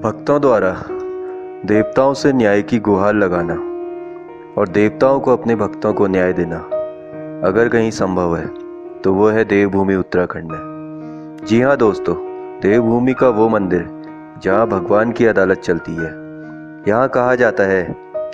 भक्तों द्वारा देवताओं से न्याय की गुहार लगाना और देवताओं को अपने भक्तों को न्याय देना अगर कहीं संभव है तो वो है देवभूमि उत्तराखंड में। जी हाँ दोस्तों, देवभूमि का वो मंदिर जहाँ भगवान की अदालत चलती है। यहाँ कहा जाता है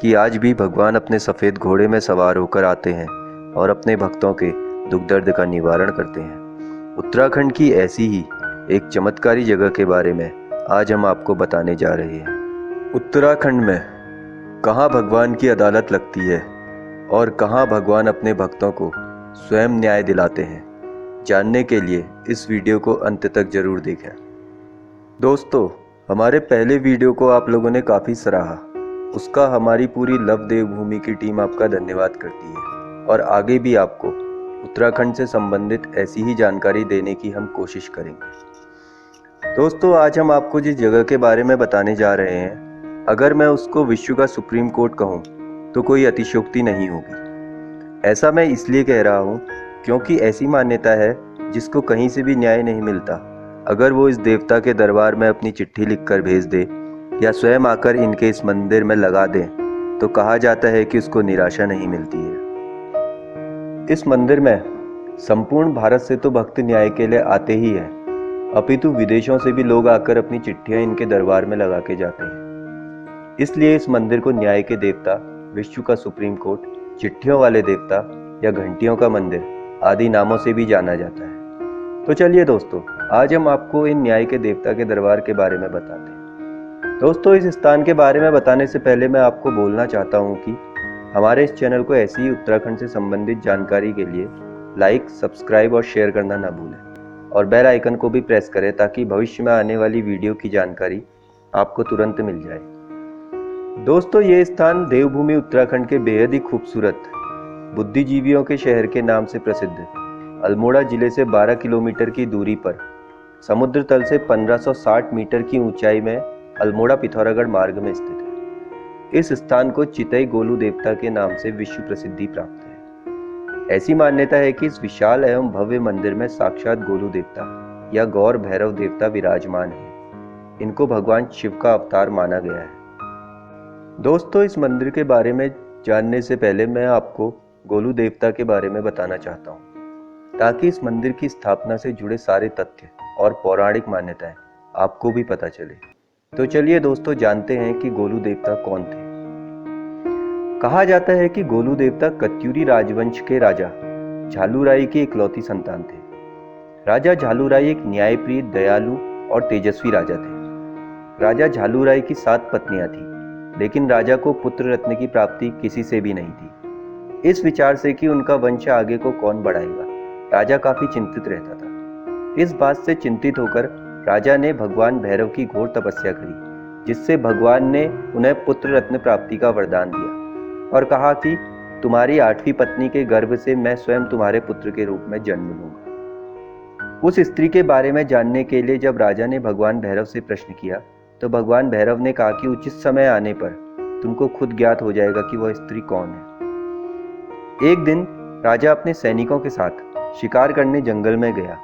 कि आज भी भगवान अपने सफ़ेद घोड़े में सवार होकर आते हैं और अपने भक्तों के दुख दर्द का निवारण करते हैं। उत्तराखंड की ऐसी ही एक चमत्कारी जगह के बारे में आज हम आपको बताने जा रहे हैं। उत्तराखंड में कहाँ भगवान की अदालत लगती है और कहाँ भगवान अपने भक्तों को स्वयं न्याय दिलाते हैं, जानने के लिए इस वीडियो को अंत तक जरूर देखें। दोस्तों, हमारे पहले वीडियो को आप लोगों ने काफ़ी सराहा, उसका हमारी पूरी लव देवभूमि की टीम आपका धन्यवाद करती है और आगे भी आपको उत्तराखंड से संबंधित ऐसी ही जानकारी देने की हम कोशिश करेंगे। दोस्तों, आज हम आपको जिस जगह के बारे में बताने जा रहे हैं, अगर मैं उसको विश्व का सुप्रीम कोर्ट कहूँ तो कोई अतिशयोक्ति नहीं होगी। ऐसा मैं इसलिए कह रहा हूँ क्योंकि ऐसी मान्यता है जिसको कहीं से भी न्याय नहीं मिलता, अगर वो इस देवता के दरबार में अपनी चिट्ठी लिखकर भेज दे या स्वयं आकर इनके इस मंदिर में लगा दें तो कहा जाता है कि उसको निराशा नहीं मिलती है। इस मंदिर में संपूर्ण भारत से तो भक्त न्याय के लिए आते ही हैं, अपितु विदेशों से भी लोग आकर अपनी चिट्ठियां इनके दरबार में लगा के जाते हैं। इसलिए इस मंदिर को न्याय के देवता, विश्व का सुप्रीम कोर्ट, चिट्ठियों वाले देवता या घंटियों का मंदिर आदि नामों से भी जाना जाता है। तो चलिए दोस्तों, आज हम आपको इन न्याय के देवता के दरबार के बारे में बताते हैं। दोस्तों, इस स्थान के बारे में बताने से पहले मैं आपको बोलना चाहता हूँ कि हमारे इस चैनल को ऐसी ही उत्तराखंड से संबंधित जानकारी के लिए लाइक, सब्सक्राइब और शेयर करना ना भूलें और बेल आइकन को भी प्रेस करें ताकि भविष्य में आने वाली वीडियो की जानकारी आपको तुरंत मिल जाए। दोस्तों, ये स्थान देवभूमि उत्तराखंड के बेहद ही खूबसूरत बुद्धिजीवियों के शहर के नाम से प्रसिद्ध अल्मोड़ा जिले से 12 किलोमीटर की दूरी पर समुद्र तल से 1560 मीटर की ऊंचाई में अल्मोड़ा पिथौरागढ़ मार्ग में स्थित है। इस स्थान को चितई गोलू देवता के नाम से विश्व प्रसिद्धि प्राप्त है। ऐसी मान्यता है कि इस विशाल एवं भव्य मंदिर में साक्षात गोलू देवता या गौर भैरव देवता विराजमान है। इनको भगवान शिव का अवतार माना गया है। दोस्तों, इस मंदिर के बारे में जानने से पहले मैं आपको गोलू देवता के बारे में बताना चाहता हूँ ताकि इस मंदिर की स्थापना से जुड़े सारे तथ्य और पौराणिक मान्यताएं आपको भी पता चले। तो चलिए दोस्तों, जानते हैं कि गोलू देवता कौन थे। कहा जाता है कि गोलू देवता कत्यूरी राजवंश के राजा झालूराई की इकलौती संतान थे। राजा झालूराई एक न्यायप्रिय, दयालु और तेजस्वी राजा थे। राजा झालूराई की 7 पत्नियां थीं, लेकिन राजा को पुत्र रत्न की प्राप्ति किसी से भी नहीं थी। इस विचार से कि उनका वंश आगे को कौन बढ़ाएगा, राजा काफी चिंतित रहता था। इस बात से चिंतित होकर राजा ने भगवान भैरव की घोर तपस्या करी, जिससे भगवान ने उन्हें पुत्र रत्न प्राप्ति का वरदान दिया और कहा कि तुम्हारी 8वीं पत्नी के गर्भ से मैं स्वयं तुम्हारे पुत्र के रूप में जन्म लूंगा। उस स्त्री के बारे में जानने के लिए जब राजा ने भगवान भैरव से प्रश्न किया तो भगवान भैरव ने कहा कि उचित समय आने पर तुमको खुद ज्ञात हो जाएगा कि वह स्त्री कौन है। एक दिन राजा अपने सैनिकों के साथ शिकार करने जंगल में गया,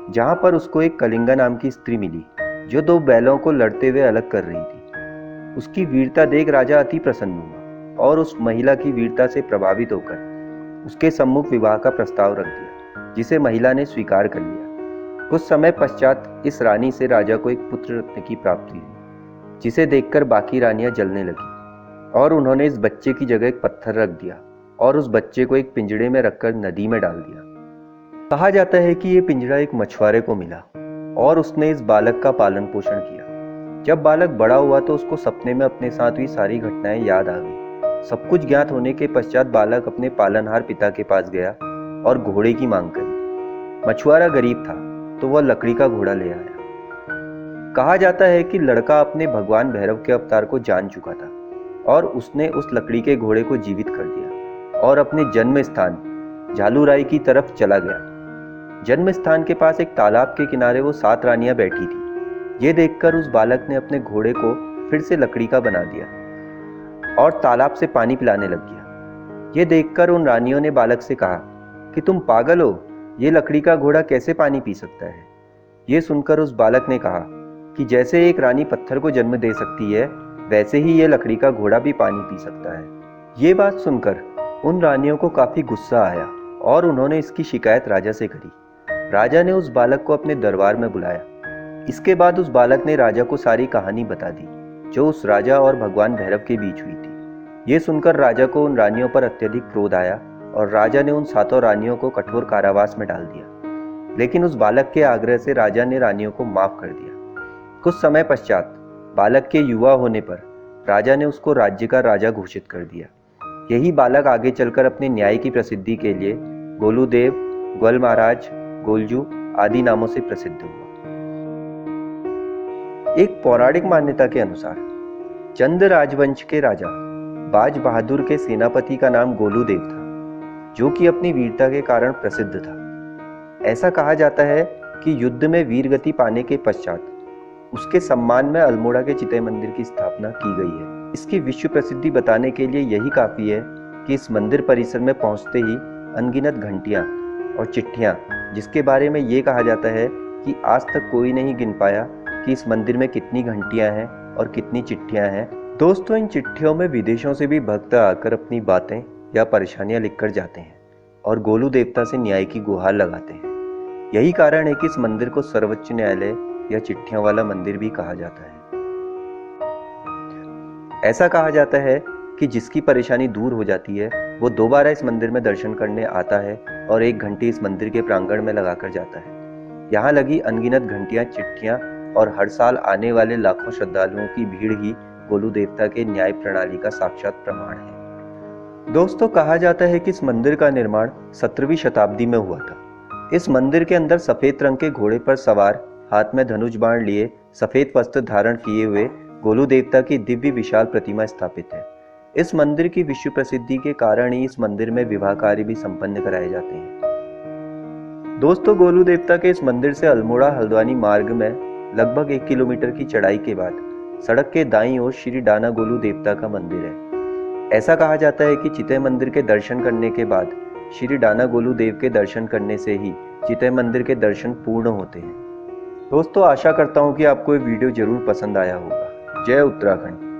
जहां पर उसको एक कलिंगा नाम की स्त्री मिली जो 2 बैलों को लड़ते हुए अलग कर रही थी। उसकी वीरता देख राजा अति प्रसन्न हुआ और उस महिला की वीरता से प्रभावित होकर उसके सम्मुख विवाह का प्रस्ताव रख दिया, जिसे महिला ने स्वीकार कर लिया। कुछ समय पश्चात इस रानी से राजा को एक पुत्र रत्न की प्राप्ति हुई, जिसे देखकर बाकी रानियां जलने लगी और उन्होंने इस बच्चे की जगह एक पत्थर रख दिया और उस बच्चे को एक पिंजड़े में रखकर नदी में डाल दिया। कहा जाता है कि यह पिंजड़ा एक मछुआरे को मिला और उसने इस बालक का पालन पोषण किया। जब बालक बड़ा हुआ तो उसको सपने में अपने साथ हुई सारी घटनाएं याद आ गई। सब कुछ ज्ञात होने के पश्चात बालक अपने पालनहार पिता के पास गया और घोड़े की मांग करी। मछुआरा गरीब था तो वह लकड़ी का घोड़ा ले आया। कहा जाता है कि लड़का अपने भगवान भैरव के अवतार को जान चुका था और उसने उस लकड़ी के घोड़े को जीवित कर दिया और अपने जन्म स्थान झालूराई की तरफ चला गया। जन्म स्थान के पास एक तालाब के किनारे वो 7 रानियां बैठी थी। ये देखकर उस बालक ने अपने घोड़े को फिर से लकड़ी का बना दिया और तालाब से पानी पिलाने लग गया। ये देखकर उन रानियों ने बालक से कहा कि तुम पागल हो, ये लकड़ी का घोड़ा कैसे पानी पी सकता है। ये सुनकर उस बालक ने कहा कि जैसे एक रानी पत्थर को जन्म दे सकती है, वैसे ही ये लकड़ी का घोड़ा भी पानी पी सकता है। ये बात सुनकर उन रानियों को काफी गुस्सा आया और उन्होंने इसकी शिकायत राजा से करी। राजा ने उस बालक को अपने दरबार में बुलाया। इसके बाद उस बालक ने राजा को सारी कहानी बता दी, जो उस राजा और भगवान भैरव के बीच हुई थी। ये सुनकर राजा को उन रानियों पर अत्यधिक क्रोध आया और राजा ने उन 7 रानियों को कठोर कारावास में डाल दिया। लेकिन उस बालक के आग्रह से राजा ने रानियों को माफ कर दिया। कुछ समय पश्चात बालक के युवा होने पर राजा ने उसको राज्य का राजा घोषित कर दिया। यही बालक आगे चलकर अपने न्याय की प्रसिद्धि के लिए गोलूदेव, ग्वल महाराज, गोलजू आदि नामों से प्रसिद्ध हुआ। एक पौराणिक मान्यता के अनुसार चंद राजवंश के राजा बाज बहादुर के सेनापति का नाम गोलूदेव था, जो कि अपनी वीरता के कारण प्रसिद्ध था। ऐसा कहा जाता है कि युद्ध में वीरगति पाने के पश्चात उसके सम्मान में अल्मोड़ा के चितय मंदिर की स्थापना की गई है। इसकी विश्व प्रसिद्धि बताने के लिए यही काफी है कि इस मंदिर परिसर में पहुंचते ही अनगिनत घंटियां और चिट्ठियां, जिसके बारे में ये कहा जाता है कि आज तक कोई नहीं गिन पाया कि इस मंदिर में कितनी घंटियां हैं और कितनी चिट्ठियां हैं। दोस्तों, इन चिट्ठियों में विदेशों से भी भक्त आकर अपनी बातें या परेशानियां लिखकर जाते हैं और गोलू देवता से न्याय की गुहार लगाते हैं। यही कारण है कि इस मंदिर को सर्वोच्च न्यायालय या चिट्ठियों वाला मंदिर भी कहा जाता है। ऐसा कहा जाता है कि जिसकी परेशानी दूर हो जाती है वो दोबारा इस मंदिर में दर्शन करने आता है और एक घंटी इस मंदिर के प्रांगण में लगाकर जाता है। यहाँ लगी अनगिनत घंटियां, चिट्ठियां और हर साल आने वाले लाखों श्रद्धालुओं की भीड़ ही गोलू देवता के न्याय प्रणाली का साक्षात प्रमाण है। दोस्तों, कहा जाता है कि इस मंदिर का निर्माण 17वीं शताब्दी में हुआ था। इस मंदिर के अंदर सफेद रंग के घोड़े पर सवार, हाथ में धनुष बाण लिए, सफेद वस्त्र धारण किए हुए गोलू देवता की दिव्य विशाल प्रतिमा स्थापित है। इस मंदिर की विश्व प्रसिद्धि के कारण ही इस मंदिर में विवाह कार्य भी संपन्न कराए जाते हैं। दोस्तों, गोलू देवता के इस मंदिर से अल्मोड़ा हल्द्वानी मार्ग में लगभग 1 किलोमीटर की चढ़ाई के बाद सड़क के दाईं ओर श्री डाना गोलू देवता का मंदिर है। ऐसा कहा जाता है कि चितय मंदिर के दर्शन करने के बाद श्री डाना गोलू देव के दर्शन करने से ही चितय मंदिर के दर्शन पूर्ण होते हैं। दोस्तों, आशा करता हूँ कि आपको ये वीडियो जरूर पसंद आया होगा। जय उत्तराखंड।